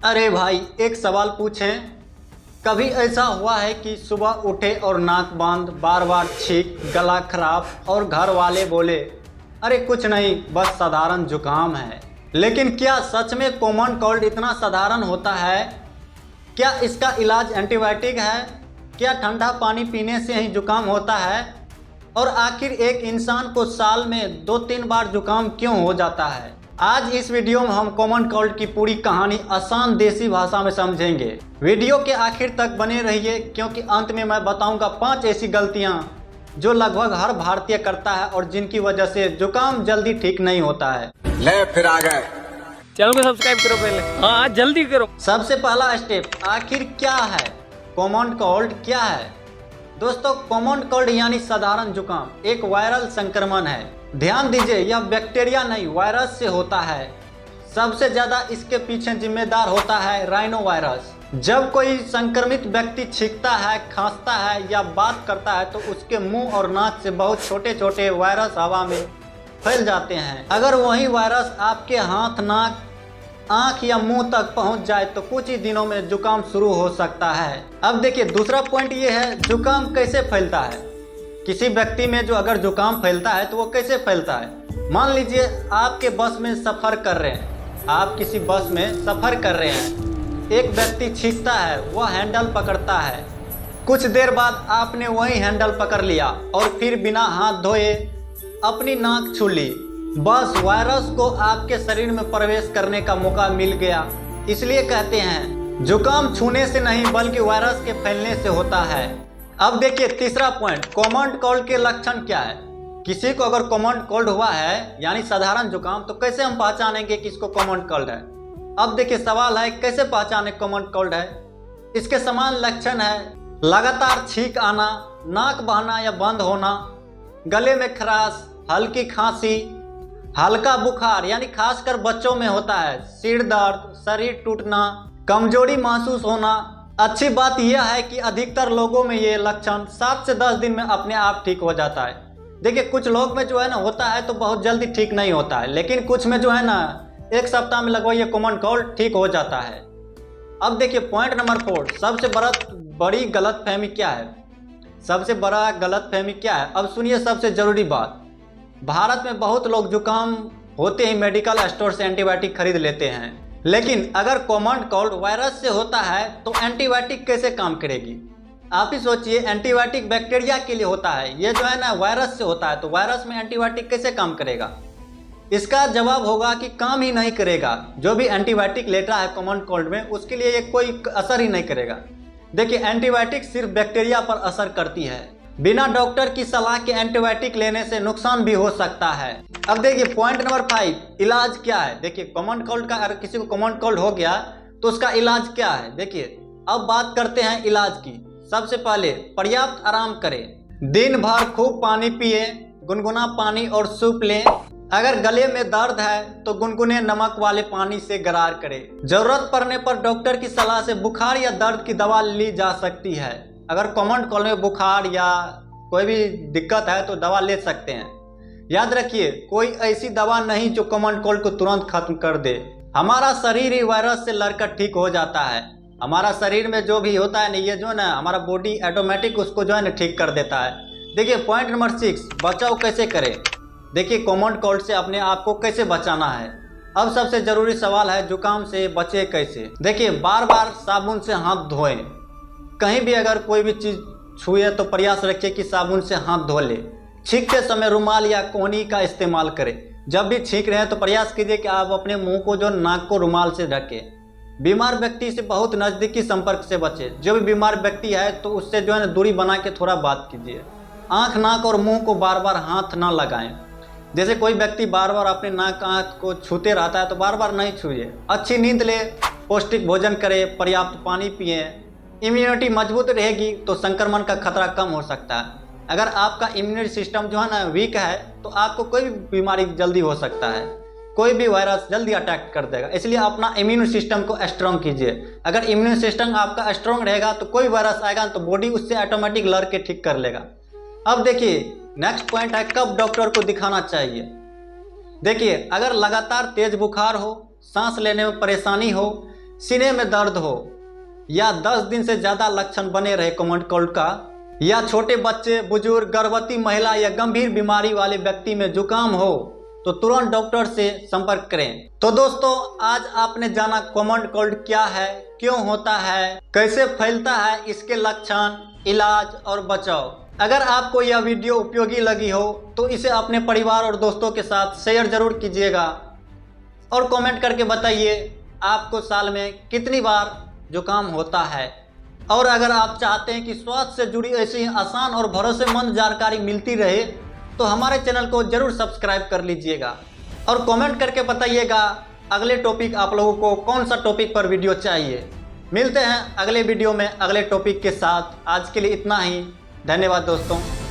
अरे भाई, एक सवाल पूछें। कभी ऐसा हुआ है कि सुबह उठे और नाक बंद, बार बार छींक, गला खराब और घर वाले बोले अरे कुछ नहीं, बस साधारण जुकाम है। लेकिन क्या सच में कॉमन कोल्ड इतना साधारण होता है? क्या इसका इलाज एंटीबायोटिक है? क्या ठंडा पानी पीने से ही जुकाम होता है? और आखिर एक इंसान को साल में 2-3 बार जुकाम क्यों हो जाता है? आज इस वीडियो में हम कॉमन कोल्ड की पूरी कहानी आसान देसी भाषा में समझेंगे। वीडियो के आखिर तक बने रहिए, क्योंकि अंत में मैं बताऊंगा 5 ऐसी गलतियां जो लगभग हर भारतीय करता है और जिनकी वजह से जुकाम जल्दी ठीक नहीं होता है। ले फिर आ गए। चैनल को सब्सक्राइब करो पहले। हाँ जल्दी करो। सबसे पहला स्टेप, आखिर क्या है कॉमन कोल्ड? क्या है दोस्तों? कॉमन कोल्ड यानी साधारण जुकाम एक वायरल संक्रमण है। ध्यान दीजिए, यह बैक्टीरिया नहीं वायरस से होता है। सबसे ज्यादा इसके पीछे जिम्मेदार होता है राइनो वायरस। जब कोई संक्रमित व्यक्ति छींकता है, खांसता है या बात करता है तो उसके मुंह और नाक से बहुत छोटे छोटे वायरस हवा में फैल जाते हैं। अगर वही वायरस आपके हाथ, नाक, आंख या मुंह तक पहुंच जाए तो कुछ ही दिनों में जुकाम शुरू हो सकता है। अब देखिए, दूसरा पॉइंट ये है, जुकाम कैसे फैलता है। किसी व्यक्ति में जो अगर जुकाम फैलता है तो वो कैसे फैलता है? मान लीजिए आपके बस में सफ़र कर रहे हैं, आप किसी बस में सफ़र कर रहे हैं, एक व्यक्ति छींकता है, वह हैंडल पकड़ता है। कुछ देर बाद आपने वही हैंडल पकड़ लिया और फिर बिना हाथ धोए अपनी नाक छू ली। बस वायरस को आपके शरीर में प्रवेश करने का मौका मिल गया। इसलिए कहते हैं जुकाम छूने से नहीं बल्कि वायरस के फैलने से होता है। अब देखिए तीसरा पॉइंट, कॉमन कोल्ड के लक्षण क्या है। किसी को अगर कॉमन कोल्ड हुआ है यानी साधारण जुकाम, तो कैसे हम पहचानेंगे कि इसको कॉमन कोल्ड है? अब देखिए सवाल है, कैसे पहचाने कॉमन कोल्ड है? इसके समान लक्षण है लगातार छींक आना, नाक बहना या बंद होना, गले में खराश, हल्की खांसी, हल्का बुखार यानी खासकर बच्चों में होता है, सिर दर्द, शरीर टूटना, कमजोरी महसूस होना। अच्छी बात यह है कि अधिकतर लोगों में ये लक्षण 7 से 10 दिन में अपने आप ठीक हो जाता है। देखिए कुछ लोग में जो है ना होता है तो बहुत जल्दी ठीक नहीं होता है, लेकिन कुछ में जो है ना 1 सप्ताह में लगभग ये कॉमन कोल्ड ठीक हो जाता है। अब देखिए पॉइंट नंबर 4, सबसे बड़ी गलतफहमी क्या है? सबसे बड़ा गलतफहमी क्या है? अब सुनिए सबसे जरूरी बात, भारत में बहुत लोग जुकाम होते ही मेडिकल स्टोर से एंटीबायोटिक खरीद लेते हैं। लेकिन अगर कॉमन कोल्ड वायरस से होता है तो एंटीबायोटिक कैसे काम करेगी? आप ही सोचिए, एंटीबायोटिक बैक्टीरिया के लिए होता है, ये जो है ना वायरस से होता है, तो वायरस में एंटीबायोटिक कैसे काम करेगा? इसका जवाब होगा कि काम ही नहीं करेगा। जो भी एंटीबायोटिक लेता है कॉमन कोल्ड में, उसके लिए ये कोई असर ही नहीं करेगा। देखिए एंटीबायोटिक सिर्फ बैक्टीरिया पर असर करती है, बिना डॉक्टर की सलाह के एंटीबायोटिक लेने से नुकसान भी हो सकता है। अब देखिए पॉइंट नंबर 5, इलाज क्या है? देखिए कॉमन कोल्ड का, अगर किसी को कॉमन कोल्ड हो गया तो उसका इलाज क्या है? देखिए अब बात करते हैं इलाज की। सबसे पहले पर्याप्त आराम करें, दिन भर खूब पानी पिए, गुनगुना पानी और सूप लें। अगर गले में दर्द है तो गुनगुने नमक वाले पानी से गरार करें। जरूरत पड़ने पर डॉक्टर की सलाह से बुखार या दर्द की दवा ली जा सकती है। अगर कॉमन कोल्ड में बुखार या कोई भी दिक्कत है तो दवा ले सकते हैं। याद रखिए, कोई ऐसी दवा नहीं जो कॉमन कोल्ड को तुरंत खत्म कर दे। हमारा शरीर ही वायरस से लड़कर ठीक हो जाता है। हमारा शरीर में जो भी होता है ना, ये जो है ना हमारा बॉडी ऑटोमेटिक उसको जो है ना ठीक कर देता है। देखिए पॉइंट नंबर 6, बचाव कैसे करें? देखिए कॉमन कोल्ड से अपने आप को कैसे बचाना है। अब सबसे जरूरी सवाल है, जुकाम से बचे कैसे? देखिए बार बार साबुन से हाथ धोएं। कहीं भी अगर कोई भी चीज़ छुए तो प्रयास रखिए कि साबुन से हाथ धो ले। छींकते समय रुमाल या कोहनी का इस्तेमाल करें। जब भी छींक रहे हैं तो प्रयास कीजिए कि आप अपने मुंह को जो नाक को रुमाल से ढकें। बीमार व्यक्ति से बहुत नज़दीकी संपर्क से बचें। जो भी बीमार व्यक्ति है तो उससे जो है ना दूरी बना के थोड़ा बात कीजिए। आँख, नाक और मुँह को बार बार हाथ ना लगाएं। जैसे कोई व्यक्ति बार बार अपने नाक, आँख को छूते रहता है तो बार बार नहीं छूइए। अच्छी नींद ले, पौष्टिक भोजन करें, पर्याप्त पानी पिए। इम्यूनिटी मजबूत रहेगी तो संक्रमण का खतरा कम हो सकता है। अगर आपका इम्यूनिटी सिस्टम जो है ना वीक है तो आपको कोई भी बीमारी जल्दी हो सकता है, कोई भी वायरस जल्दी अटैक कर देगा। इसलिए अपना इम्यून सिस्टम को स्ट्रॉन्ग कीजिए। अगर इम्यून सिस्टम आपका स्ट्रॉन्ग रहेगा तो कोई वायरस आएगा तो बॉडी उससे ऑटोमेटिक लड़ के ठीक कर लेगा। अब देखिए नेक्स्ट पॉइंट है, कब डॉक्टर को दिखाना चाहिए? देखिए अगर लगातार तेज बुखार हो, सांस लेने में परेशानी हो, सीने में दर्द हो, या 10 दिन से ज़्यादा लक्षण बने रहे कॉमन कोल्ड का, या छोटे बच्चे, बुजुर्ग, गर्भवती महिला या गंभीर बीमारी वाले व्यक्ति में जुकाम हो तो तुरंत डॉक्टर से संपर्क करें। तो दोस्तों, आज आपने जाना कॉमन कोल्ड क्या है, क्यों होता है, कैसे फैलता है, इसके लक्षण, इलाज और बचाव। अगर आपको यह वीडियो उपयोगी लगी हो तो इसे अपने परिवार और दोस्तों के साथ शेयर जरूर कीजिएगा और कमेंट करके बताइए आपको साल में कितनी बार जुकाम होता है। और अगर आप चाहते हैं कि स्वास्थ्य से जुड़ी ऐसी आसान और भरोसेमंद जानकारी मिलती रहे तो हमारे चैनल को जरूर सब्सक्राइब कर लीजिएगा और कमेंट करके बताइएगा अगले टॉपिक आप लोगों को कौन सा टॉपिक पर वीडियो चाहिए। मिलते हैं अगले वीडियो में अगले टॉपिक के साथ। आज के लिए इतना ही। धन्यवाद दोस्तों।